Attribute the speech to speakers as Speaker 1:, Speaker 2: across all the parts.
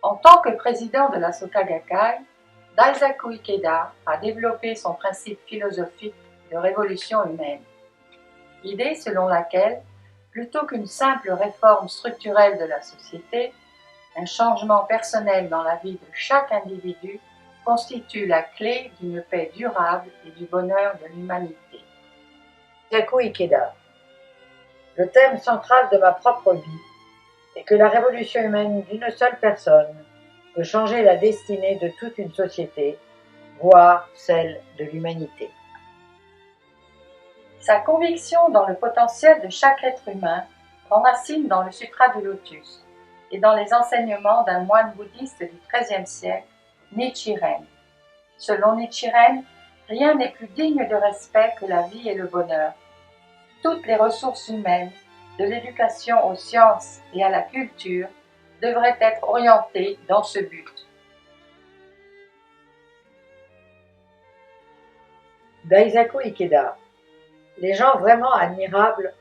Speaker 1: En tant que président de la Soka Gakkai, Daisaku Ikeda a développé son principe philosophique de révolution humaine. L'idée selon laquelle, plutôt qu'une simple réforme structurelle de la société, un changement personnel dans la vie de chaque individu constitue la clé d'une paix durable et du bonheur de l'humanité.
Speaker 2: Daisaku Ikeda. Le thème central de ma propre vie est que la révolution humaine d'une seule personne peut changer la destinée de toute une société, voire celle de l'humanité.
Speaker 1: Sa conviction dans le potentiel de chaque être humain prend racine dans le Sutra du Lotus et dans les enseignements d'un moine bouddhiste du XIIIe siècle, Nichiren. Selon Nichiren, rien n'est plus digne de respect que la vie et le bonheur. Toutes les ressources humaines, de l'éducation aux sciences et à la culture, devraient être orientées dans ce but.
Speaker 2: Daisaku Ikeda. Les gens vraiment admirables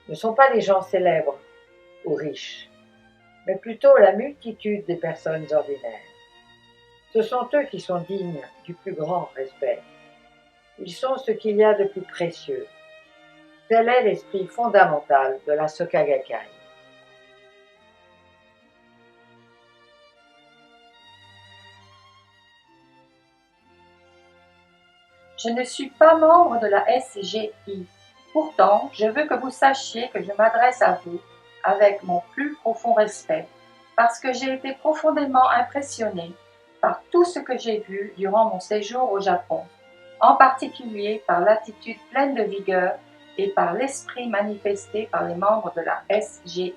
Speaker 2: ne sont pas les gens célèbres ou riches, mais plutôt la multitude des personnes ordinaires. Ce sont eux qui sont dignes du plus grand respect. Ils sont ce qu'il y a de plus précieux. Tel est l'esprit fondamental de la Soka Gakkai.
Speaker 1: Je ne suis pas membre de la SGI. Pourtant, je veux que vous sachiez que je m'adresse à vous avec mon plus profond respect, parce que j'ai été profondément impressionnée par tout ce que j'ai vu durant mon séjour au Japon, en particulier par l'attitude pleine de vigueur et par l'esprit manifesté par les membres de la SGI.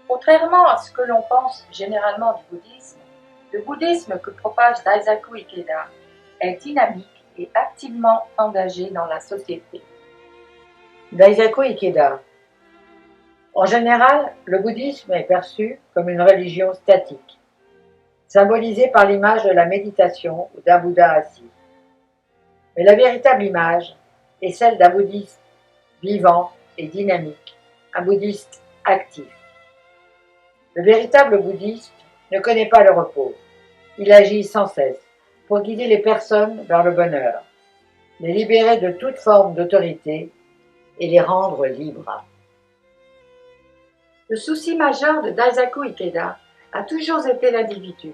Speaker 1: Contrairement à ce que l'on pense généralement du bouddhisme, le bouddhisme que propage Daisaku Ikeda est dynamique et activement engagé dans la société.
Speaker 2: Daisaku Ikeda. En général, le bouddhisme est perçu comme une religion statique, symbolisée par l'image de la méditation ou d'un Bouddha assis. Mais la véritable image est celle d'un bouddhiste vivant et dynamique, un bouddhiste actif. Le véritable bouddhiste ne connaît pas le repos. Il agit sans cesse pour guider les personnes vers le bonheur, les libérer de toute forme d'autorité et les rendre libres.
Speaker 1: Le souci majeur de Daisaku Ikeda a toujours été l'individu.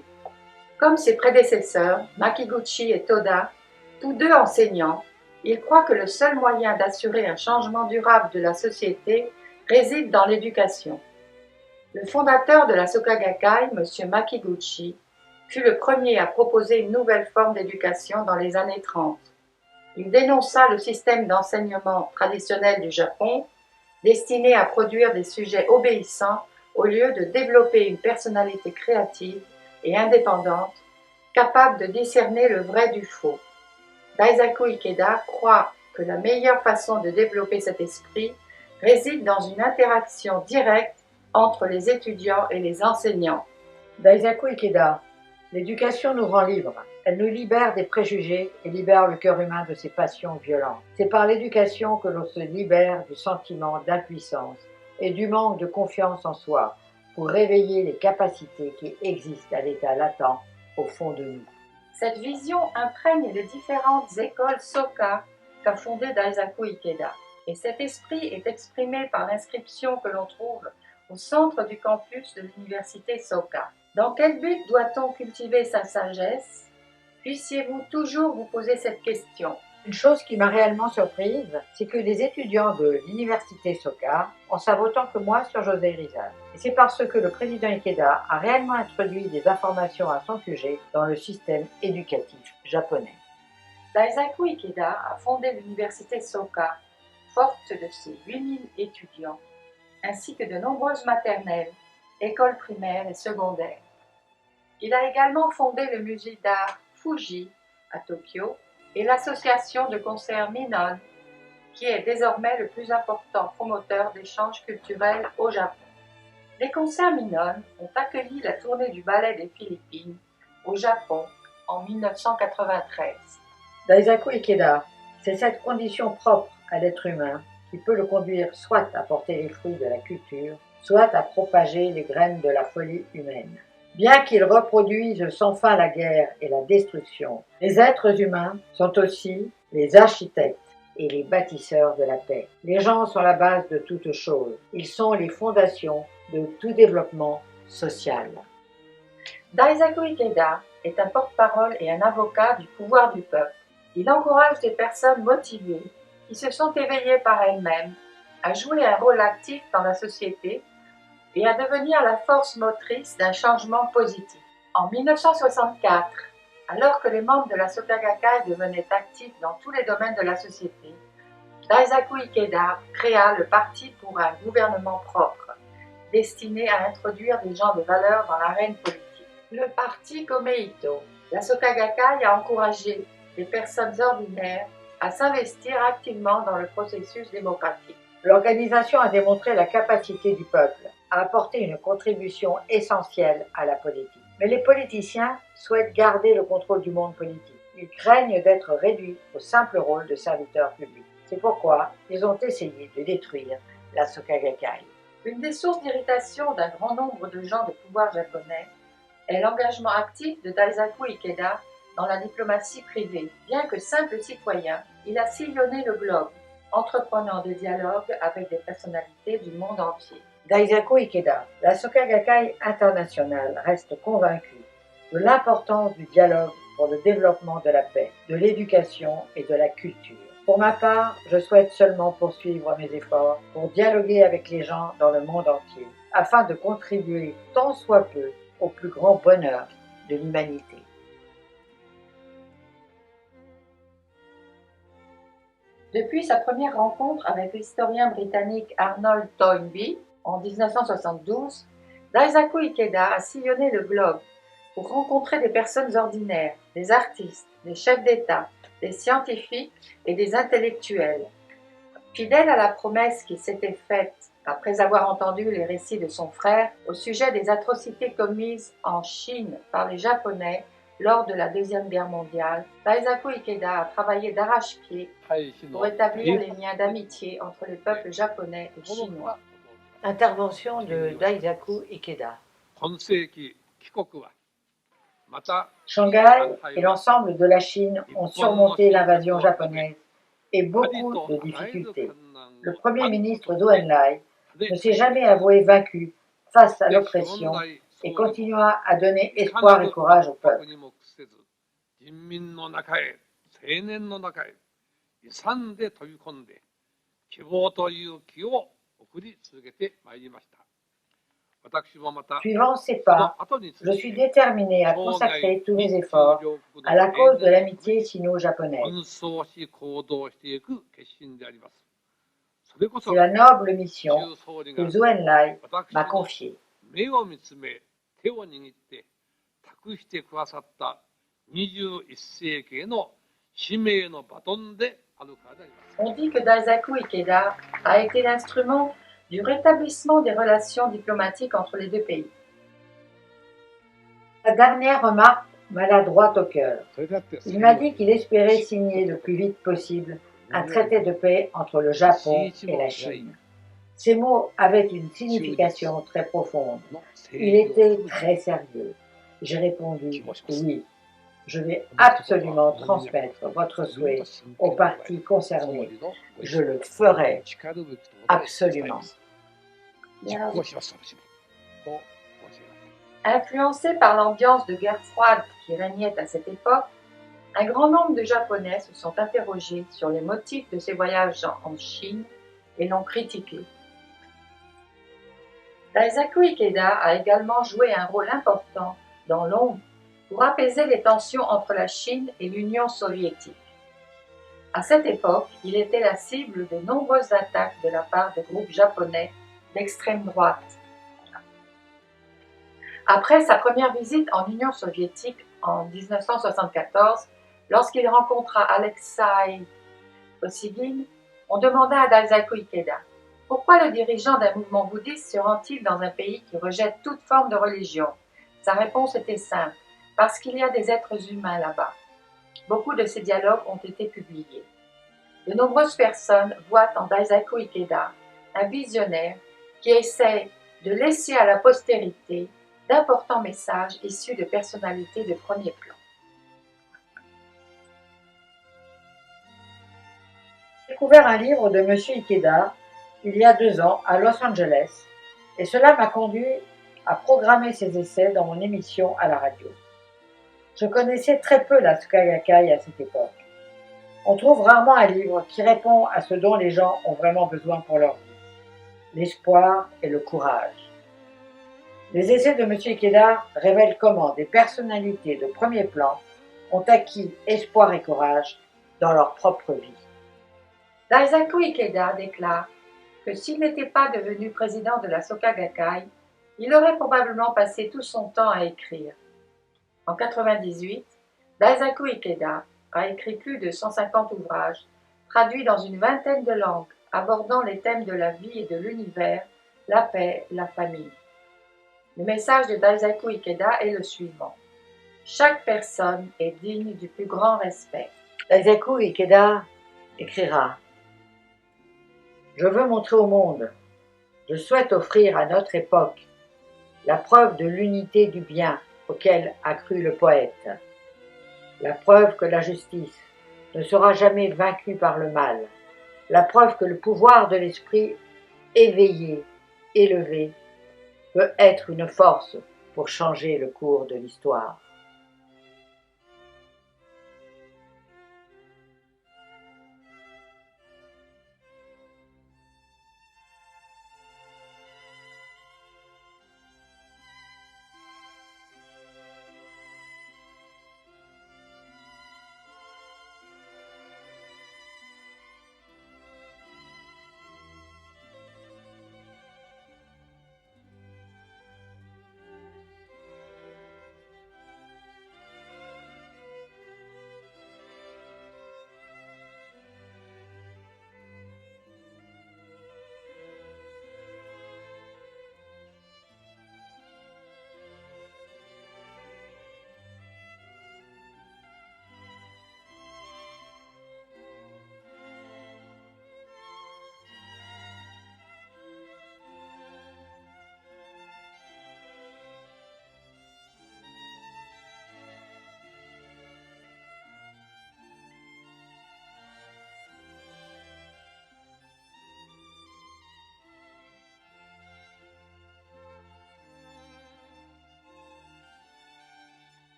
Speaker 1: Comme ses prédécesseurs, Makiguchi et Toda, tous deux enseignants, il croit que le seul moyen d'assurer un changement durable de la société réside dans l'éducation. Le fondateur de la Soka Gakkai, M. Makiguchi, fut le premier à proposer une nouvelle forme d'éducation dans les années 30. Il dénonça le système d'enseignement traditionnel du Japon, destiné à produire des sujets obéissants au lieu de développer une personnalité créative et indépendante, capable de discerner le vrai du faux. Daisaku Ikeda croit que la meilleure façon de développer cet esprit réside dans une interaction directe entre les étudiants et les enseignants.
Speaker 2: Daisaku Ikeda. L'éducation nous rend libres. Elle nous libère des préjugés et libère le cœur humain de ses passions violentes. C'est par l'éducation que l'on se libère du sentiment d'impuissance et du manque de confiance en soi pour réveiller les capacités qui existent à l'état latent au fond de nous.
Speaker 1: Cette vision imprègne les différentes écoles Soka qu'a fondées Daisaku Ikeda. Et cet esprit est exprimé par l'inscription que l'on trouve au centre du campus de l'université Soka. Dans quel but doit-on cultiver sa sagesse? Puissiez-vous toujours vous poser cette question.
Speaker 2: Une chose qui m'a réellement surprise, c'est que les étudiants de l'université Soka en savent autant que moi sur José Rizal. Et c'est parce que le président Ikeda a réellement introduit des informations à son sujet dans le système éducatif japonais.
Speaker 1: Daisaku Ikeda a fondé l'université Soka, forte de ses 8000 étudiants, ainsi que de nombreuses maternelles, écoles primaires et secondaires. Il a également fondé le musée d'art Fuji à Tokyo et l'association de concerts Minone, qui est désormais le plus important promoteur d'échanges culturels au Japon. Les concerts Minone ont accueilli la tournée du ballet des Philippines au Japon en 1993.
Speaker 2: Daisaku Ikeda, c'est cette condition propre à l'être humain qui peut le conduire soit à porter les fruits de la culture, soit à propager les graines de la folie humaine. Bien qu'ils reproduisent sans fin la guerre et la destruction, les êtres humains sont aussi les architectes et les bâtisseurs de la paix. Les gens sont la base de toute chose. Ils sont les fondations de tout développement social.
Speaker 1: Daisaku Ikeda est un porte-parole et un avocat du pouvoir du peuple. Il encourage des personnes motivées qui se sont éveillées par elles-mêmes à jouer un rôle actif dans la société et à devenir la force motrice d'un changement positif. En 1964, alors que les membres de la Soka Gakkai devenaient actifs dans tous les domaines de la société, Daisaku Ikeda créa le Parti pour un gouvernement propre, destiné à introduire des gens de valeur dans l'arène politique. Le parti Komeito, la Soka Gakkai a encouragé les personnes ordinaires à s'investir activement dans le processus démocratique.
Speaker 2: L'organisation a démontré la capacité du peuple à apporter une contribution essentielle à la politique. Mais les politiciens souhaitent garder le contrôle du monde politique. Ils craignent d'être réduits au simple rôle de serviteurs publics. C'est pourquoi ils ont essayé de détruire la Soka Gakkai.
Speaker 1: Une des sources d'irritation d'un grand nombre de gens de pouvoir japonais est l'engagement actif de Daisaku Ikeda dans la diplomatie privée. Bien que simple citoyen, il a sillonné le globe, entreprenant des dialogues avec des personnalités du monde entier.
Speaker 2: Daisaku Ikeda, la Soka Gakkai internationale reste convaincue de l'importance du dialogue pour le développement de la paix, de l'éducation et de la culture. Pour ma part, je souhaite seulement poursuivre mes efforts pour dialoguer avec les gens dans le monde entier, afin de contribuer tant soit peu au plus grand bonheur de l'humanité.
Speaker 1: Depuis sa première rencontre avec l'historien britannique Arnold Toynbee en 1972, Daisaku Ikeda a sillonné le globe pour rencontrer des personnes ordinaires, des artistes, des chefs d'État, des scientifiques et des intellectuels. Fidèle à la promesse qu'il s'était faite après avoir entendu les récits de son frère au sujet des atrocités commises en Chine par les Japonais lors de la Deuxième Guerre mondiale, Daisaku Ikeda a travaillé d'arrache-pied pour établir les liens d'amitié entre les peuples japonais et chinois.
Speaker 2: Intervention de Daisaku Ikeda. Shanghai et l'ensemble de la Chine ont surmonté l'invasion japonaise et beaucoup de difficultés. Le premier ministre Zhou Enlai ne s'est jamais avoué vaincu face à l'oppression et continua à donner espoir et courage au peuple. Suivant ses pas, je suis déterminé à consacrer tous mes efforts à la cause de l'amitié sino-japonaise. C'est la noble mission que Zhou Enlai m'a confiée.
Speaker 1: On dit que Daisaku Ikeda a été l'instrument du rétablissement des relations diplomatiques entre les deux pays.
Speaker 2: La dernière remarque m'a la droite au cœur. Il m'a dit qu'il espérait signer le plus vite possible un traité de paix entre le Japon et la Chine. Ces mots avaient une signification très profonde. Il était très sérieux. J'ai répondu oui. Je vais absolument transmettre votre souhait aux parties concernées. Je le ferai absolument.
Speaker 1: Influencé par l'ambiance de guerre froide qui régnait à cette époque, un grand nombre de Japonais se sont interrogés sur les motifs de ces voyages en Chine et l'ont critiqué. Daisaku Ikeda a également joué un rôle important dans l'ombre pour apaiser les tensions entre la Chine et l'Union soviétique. À cette époque, il était la cible de nombreuses attaques de la part de groupes japonais d'extrême droite. Après sa première visite en Union soviétique en 1974, lorsqu'il rencontra Alexei Kosygin, on demanda à Daisaku Ikeda « Pourquoi le dirigeant d'un mouvement bouddhiste se rend-il dans un pays qui rejette toute forme de religion ?» Sa réponse était simple « Parce qu'il y a des êtres humains là-bas. » Beaucoup de ces dialogues ont été publiés. De nombreuses personnes voient en Daisaku Ikeda un visionnaire qui essaie de laisser à la postérité d'importants messages issus de personnalités de premier plan.
Speaker 2: J'ai découvert un livre de M. Ikeda il y a 2 ans à Los Angeles et cela m'a conduit à programmer ses essais dans mon émission à la radio. Je connaissais très peu la Soka Gakkai à cette époque. On trouve rarement un livre qui répond à ce dont les gens ont vraiment besoin pour leur vie, l'espoir et le courage. Les essais de M. Ikeda révèlent comment des personnalités de premier plan ont acquis espoir et courage dans leur propre vie.
Speaker 1: Daisaku Ikeda déclare que s'il n'était pas devenu président de la Soka Gakkai, il aurait probablement passé tout son temps à écrire. En 1998, Daisaku Ikeda a écrit plus de 150 ouvrages, traduits dans une vingtaine de langues, abordant les thèmes de la vie et de l'univers, la paix, la famille. Le message de Daisaku Ikeda est le suivant. Chaque personne est digne du plus grand respect.
Speaker 2: Daisaku Ikeda écrira « Je veux montrer au monde, je souhaite offrir à notre époque la preuve de l'unité du bien auquel a cru le poète, la preuve que la justice ne sera jamais vaincue par le mal, la preuve que le pouvoir de l'esprit éveillé, élevé, peut être une force pour changer le cours de l'histoire. »